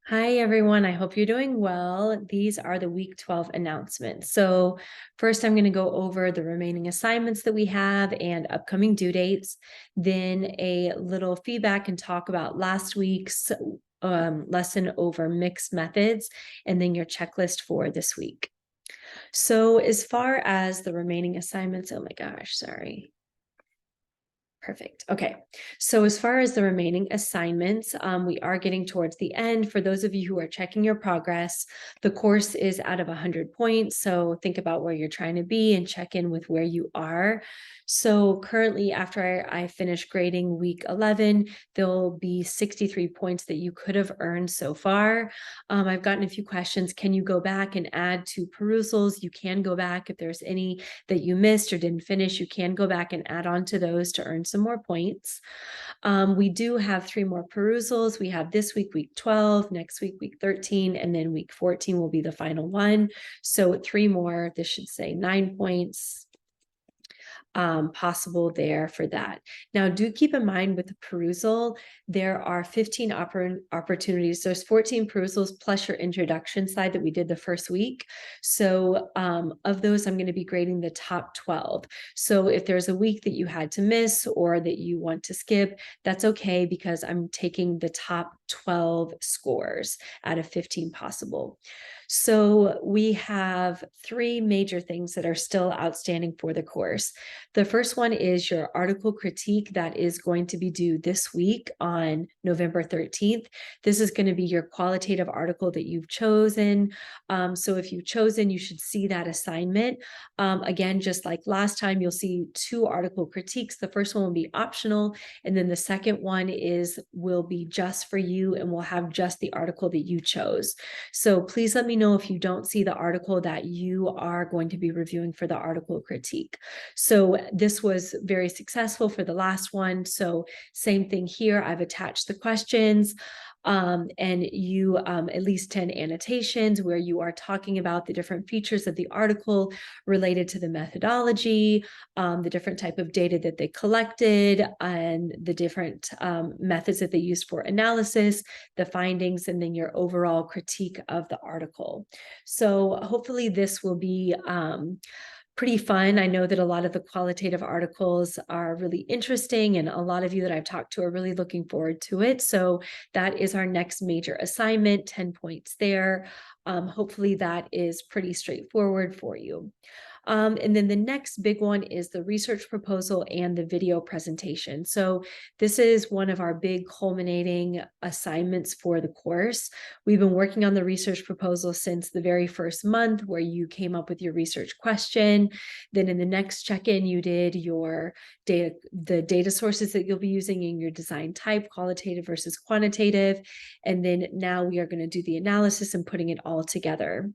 Hi, everyone. I hope you're doing well. These are the week 12 announcements. So first, I'm going to go over the remaining assignments that we have and upcoming due dates, then a little feedback and talk about last week's lesson over mixed methods, and then your checklist for this week. So as far as the remaining assignments, oh my gosh, sorry. Perfect. Okay. So as far as the remaining assignments, we are getting towards the end. For those of you who are checking your progress, the course is out of 100 points. So think about where you're trying to be and check in with where you are. So currently, after I finish grading week 11, there'll be 63 points that you could have earned so far. I've gotten a few questions. Can you go back and add to perusals? You can go back if there's any that you missed or didn't finish. You can go back and add on to those to earn some more points. We do have 3 more perusals. We have this week, week 12, next week, week 13, and then week 14 will be the final one. So 3 more, this should say 9 points. Possible there for that. Now, do keep in mind with the perusal, there are 15 opportunities. There's 14 perusals plus your introduction side that we did the first week. So of those, I'm going to be grading the top 12. So if there's a week that you had to miss or that you want to skip, that's okay because I'm taking the top 12 scores out of 15 possible. So we have 3 major things that are still outstanding for the course. The first one is your article critique that is going to be due this week on November 13th. This is going to be your qualitative article that you've chosen. So if you've chosen, you should see that assignment. Again, just like last time, you'll see 2 article critiques. The first one will be optional, and then the second one will be just for you and will have just the article that you chose. So please let me know if you don't see the article that you are going to be reviewing for the article critique. So this was very successful for the last one. So same thing here. I've attached the questions and you at least 10 annotations where you are talking about the different features of the article related to the methodology, the different type of data that they collected, and the different methods that they used for analysis, the findings, and then your overall critique of the article. So hopefully this will be pretty fun. I know that a lot of the qualitative articles are really interesting, and a lot of you that I've talked to are really looking forward to it. So that is our next major assignment, 10 points there. Hopefully that is pretty straightforward for you. And then the next big one is the research proposal and the video presentation. So this is one of our big culminating assignments for the course. We've been working on the research proposal since the very first month where you came up with your research question. Then in the next check-in, you did your data, the data sources that you'll be using in your design type, qualitative versus quantitative. And then now we are going to do the analysis and putting it all together.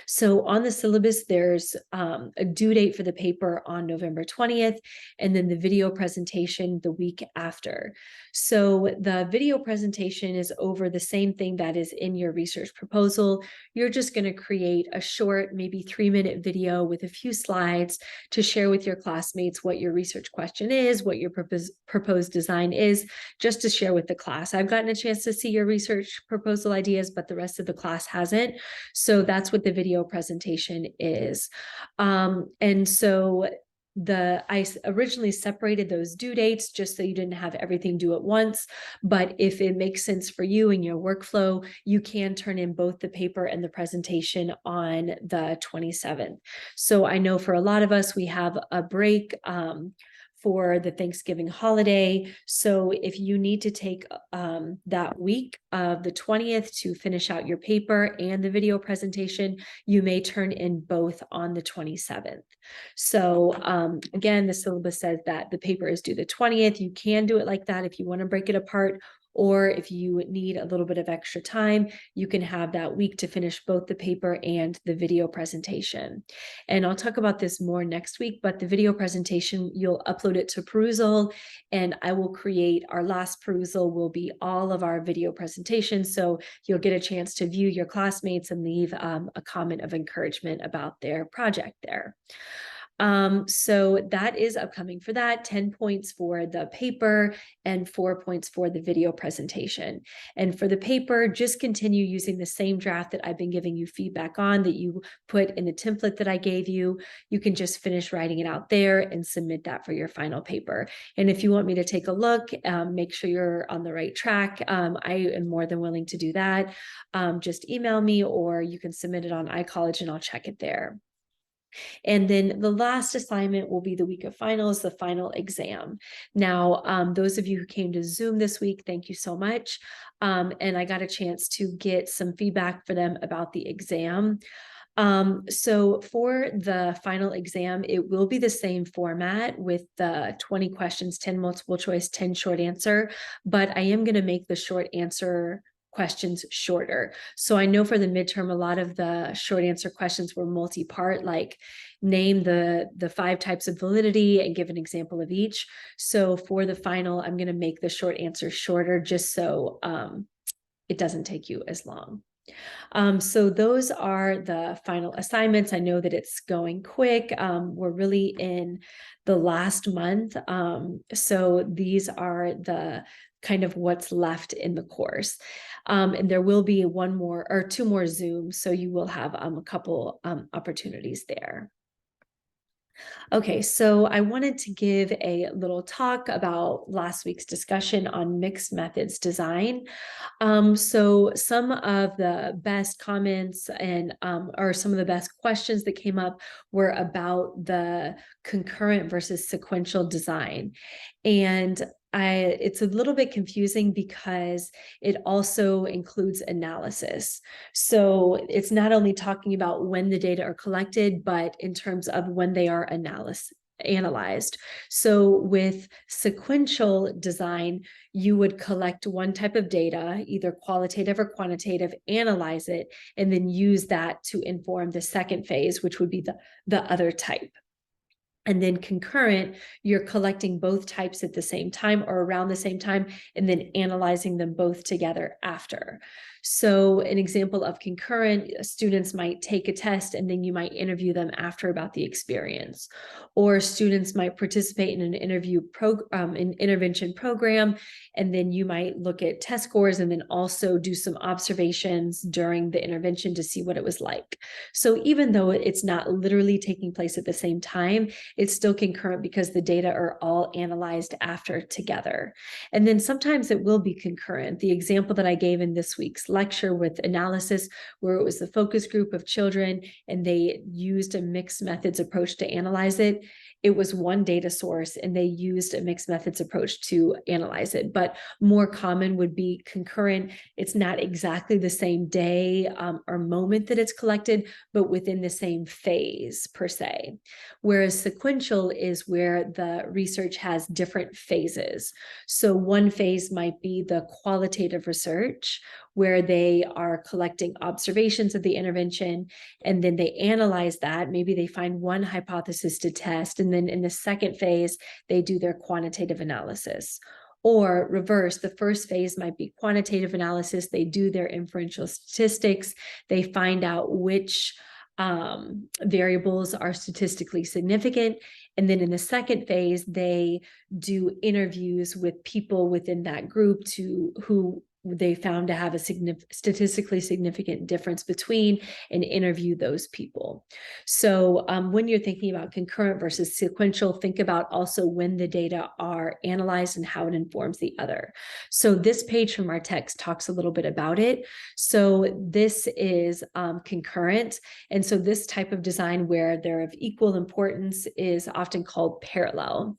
So on the syllabus, there's a due date for the paper on November 20th, and then the video presentation the week after. So the video presentation is over the same thing that is in your research proposal. You're just going to create a short, maybe 3-minute video with a few slides to share with your classmates what your research question is, what your proposed design is, just to share with the class. I've gotten a chance to see your research proposal ideas, but the rest of the class hasn't. So that's what the video presentation is. And so I originally separated those due dates just so you didn't have everything due at once. But if it makes sense for you in your workflow, you can turn in both the paper and the presentation on the 27th. So I know for a lot of us, we have a break for the Thanksgiving holiday. So if you need to take that week of the 20th to finish out your paper and the video presentation, you may turn in both on the 27th. So again, the syllabus says that the paper is due the 20th. You can do it like that if you want to break it apart, or if you need a little bit of extra time, you can have that week to finish both the paper and the video presentation. And I'll talk about this more next week, but the video presentation, you'll upload it to Perusall, and I will create our last Perusall will be all of our video presentations. So you'll get a chance to view your classmates and leave a comment of encouragement about their project there. So that is upcoming for that, 10 points for the paper and 4 points for the video presentation. And for the paper, just continue using the same draft that I've been giving you feedback on that you put in the template that I gave you. You can just finish writing it out there and submit that for your final paper. And if you want me to take a look, make sure you're on the right track, I am more than willing to do that. Just email me, or you can submit it on iCollege and I'll check it there. And then the last assignment will be the week of finals, the final exam. Now, those of you who came to Zoom this week, thank you so much. And I got a chance to get some feedback for them about the exam. So for the final exam, it will be the same format with the 20 questions, 10 multiple choice, 10 short answer, but I am going to make the short answer questions shorter. So I know for the midterm, a lot of the short answer questions were multi-part, like name the 5 types of validity and give an example of each. So for the final, I'm going to make the short answer shorter just so it doesn't take you as long. So those are the final assignments. I know that it's going quick. We're really in the last month. So these are the kind of what's left in the course. And there will be 1 more or 2 more Zooms. So you will have a couple opportunities there. Okay, so I wanted to give a little talk about last week's discussion on mixed methods design. So some of the best comments and or some of the best questions that came up were about the concurrent versus sequential design. And it's a little bit confusing because it also includes analysis. So it's not only talking about when the data are collected, but in terms of when they are analyzed. So with sequential design, you would collect one type of data, either qualitative or quantitative, analyze it, and then use that to inform the second phase, which would be the other type. And then concurrent, you're collecting both types at the same time or around the same time, and then analyzing them both together after. So an example of concurrent, students might take a test and then you might interview them after about the experience. Or students might participate in an an intervention program, and then you might look at test scores and then also do some observations during the intervention to see what it was like. So even though it's not literally taking place at the same time, it's still concurrent because the data are all analyzed after together. And then sometimes it will be concurrent. The example that I gave in this week's lecture with analysis, where it was the focus group of children and they used a mixed methods approach to analyze it. It was one data source and they used a mixed methods approach to analyze it, but more common would be concurrent. It's not exactly the same day or moment that it's collected, but within the same phase per se. Whereas sequential is where the research has different phases. So one phase might be the qualitative research, where they are collecting observations of the intervention, and then they analyze that. Maybe they find one hypothesis to test, and then in the second phase, they do their quantitative analysis. Or reverse, the first phase might be quantitative analysis. They do their inferential statistics. They find out which variables are statistically significant. And then in the second phase, they do interviews with people within that group who they found to have a statistically significant difference between, and interview those people. So when you're thinking about concurrent versus sequential, think about also when the data are analyzed and how it informs the other. So this page from our text talks a little bit about it. So this is concurrent. And so this type of design where they're of equal importance is often called parallel.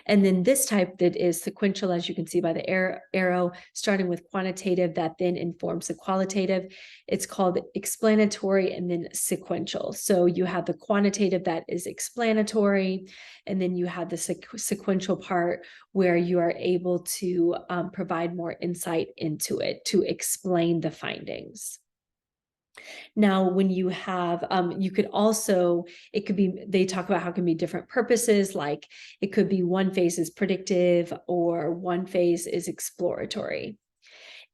And then this type that is sequential, as you can see by the arrow, starting with quantitative, that then informs the qualitative. It's called explanatory and then sequential. So you have the quantitative that is explanatory, and then you have the sequential part where you are able to provide more insight into it to explain the findings. Now, when you have, you could also, it could be, they talk about how it can be different purposes, like it could be one phase is predictive or one phase is exploratory.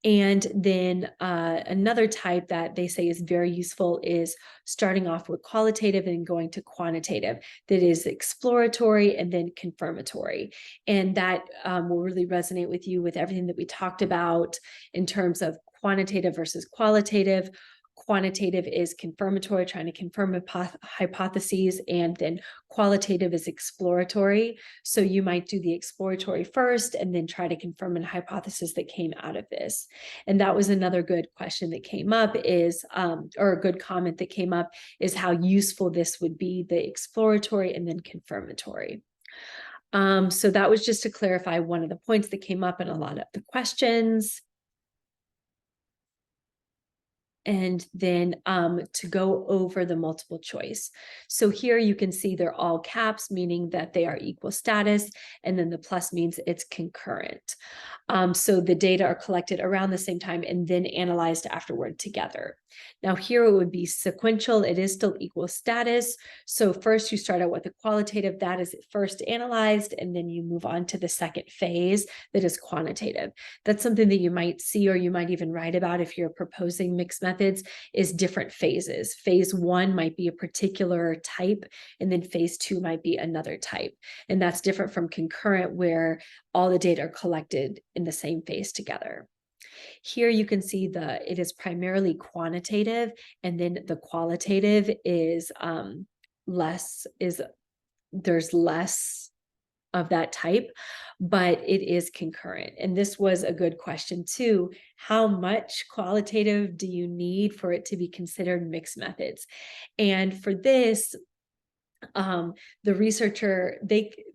And then another type that they say is very useful is starting off with qualitative and going to quantitative. That is exploratory and then confirmatory. And that will really resonate with you with everything that we talked about in terms of quantitative versus qualitative. Quantitative is confirmatory, trying to confirm hypotheses, and then qualitative is exploratory. So you might do the exploratory first and then try to confirm a hypothesis that came out of this. And that was another good question that came up is, or a good comment that came up is how useful this would be, the exploratory and then confirmatory. So that was just to clarify one of the points that came up in a lot of the questions. And then to go over the multiple choice. So here you can see they're all caps, meaning that they are equal status, and then the plus means it's concurrent. So the data are collected around the same time and then analyzed afterward together. Now here it would be sequential. It is still equal status. So first you start out with the qualitative, that is first analyzed, and then you move on to the second phase that is quantitative. That's something that you might see or you might even write about if you're proposing mixed methods, is different phases. Phase 1 might be a particular type, and then phase 2 might be another type. And that's different from concurrent, where all the data are collected in the same phase together. Here you can see it is primarily quantitative, and then the qualitative is there's less of that type, but it is concurrent. And this was a good question too. How much qualitative do you need for it to be considered mixed methods? And for this, the researcher,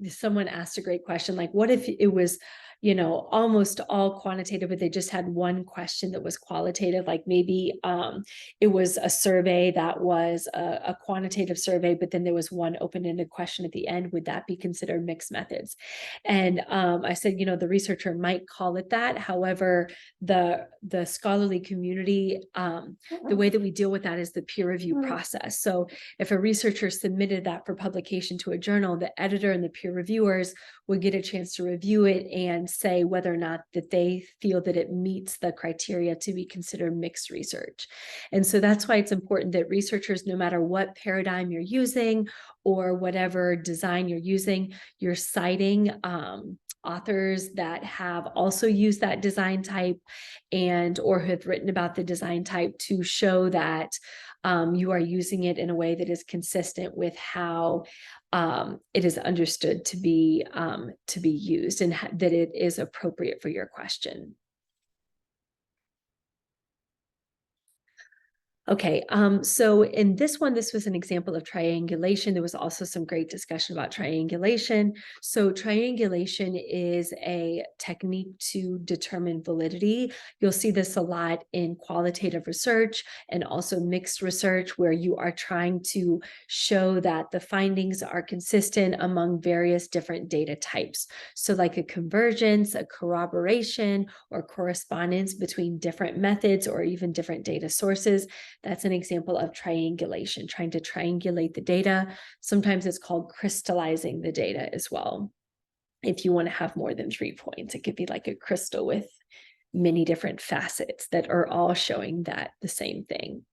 someone asked a great question, like, what if it was, almost all quantitative, but they just had one question that was qualitative? Like maybe it was a survey that was a quantitative survey, but then there was one open-ended question at the end. Would that be considered mixed methods? And I said, the researcher might call it that. However, the scholarly community, the way that we deal with that is the peer review process. So if a researcher submitted that for publication to a journal, the editor and the peer reviewers would get a chance to review it and say whether or not that they feel that it meets the criteria to be considered mixed research. And so that's why it's important that researchers, no matter what paradigm you're using or whatever design you're using, you're citing authors that have also used that design type and or have written about the design type to show that you are using it in a way that is consistent with how it is understood to be used, and that it is appropriate for your question. Okay, so in this one, this was an example of triangulation. There was also some great discussion about triangulation. So triangulation is a technique to determine validity. You'll see this a lot in qualitative research and also mixed research, where you are trying to show that the findings are consistent among various different data types. So like a convergence, a corroboration, or correspondence between different methods or even different data sources. That's an example of triangulation, trying to triangulate the data. Sometimes it's called crystallizing the data as well. If you want to have more than 3 points, it could be like a crystal with many different facets that are all showing that the same thing.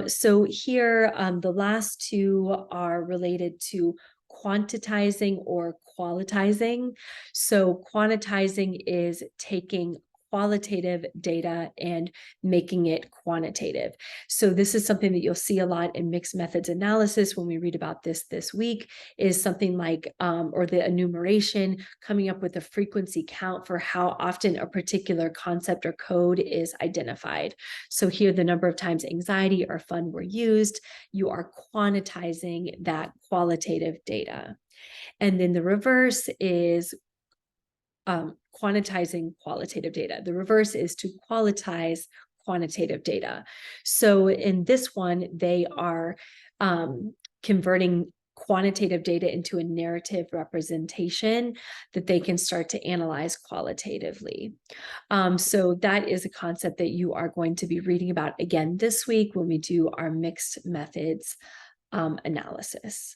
So here, the last two are related to quantitizing or qualitizing. So quantitizing is taking qualitative data and making it quantitative. So this is something that you'll see a lot in mixed methods analysis when we read about this week, is something like, or the enumeration, coming up with a frequency count for how often a particular concept or code is identified. So here, the number of times anxiety or fun were used, you are quantitizing that qualitative data. And then the reverse is quantitizing qualitative data. The reverse is to qualitize quantitative data. So in this one, they are converting quantitative data into a narrative representation that they can start to analyze qualitatively. So that is a concept that you are going to be reading about again this week when we do our mixed methods analysis.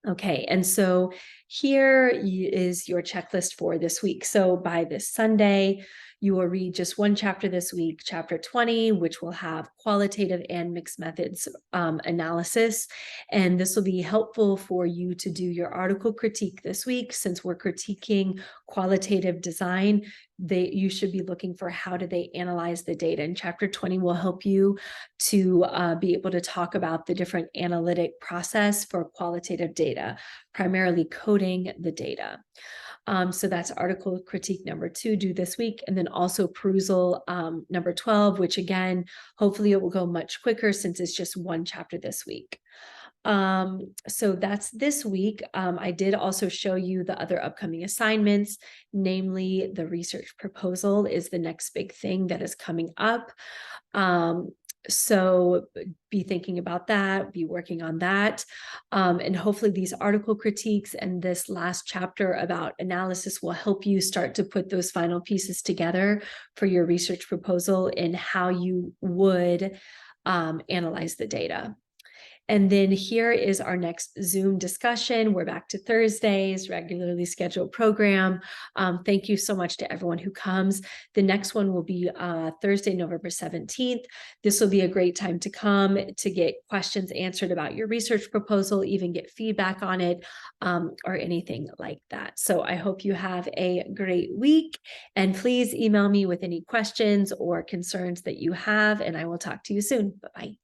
Okay, and so here is your checklist for this week. So by this Sunday, You will read just one chapter this week, chapter 20, which will have qualitative and mixed methods analysis. And this will be helpful for you to do your article critique this week. Since we're critiquing qualitative design, you should be looking for how do they analyze the data. And chapter 20 will help you to be able to talk about the different analytic process for qualitative data, primarily coding the data. So that's article critique number 2 due this week. And then also perusal number 12, which again, hopefully it will go much quicker since it's just one chapter this week. So that's this week. I did also show you the other upcoming assignments, namely the research proposal is the next big thing that is coming up. So be thinking about that, be working on that. And hopefully these article critiques and this last chapter about analysis will help you start to put those final pieces together for your research proposal and how you would analyze the data. And then here is our next Zoom discussion. We're back to Thursdays, regularly scheduled program. Thank you so much to everyone who comes. The next one will be Thursday, November 17th. This will be a great time to come to get questions answered about your research proposal, even get feedback on it, or anything like that. So I hope you have a great week, and please email me with any questions or concerns that you have, and I will talk to you soon. Bye-bye.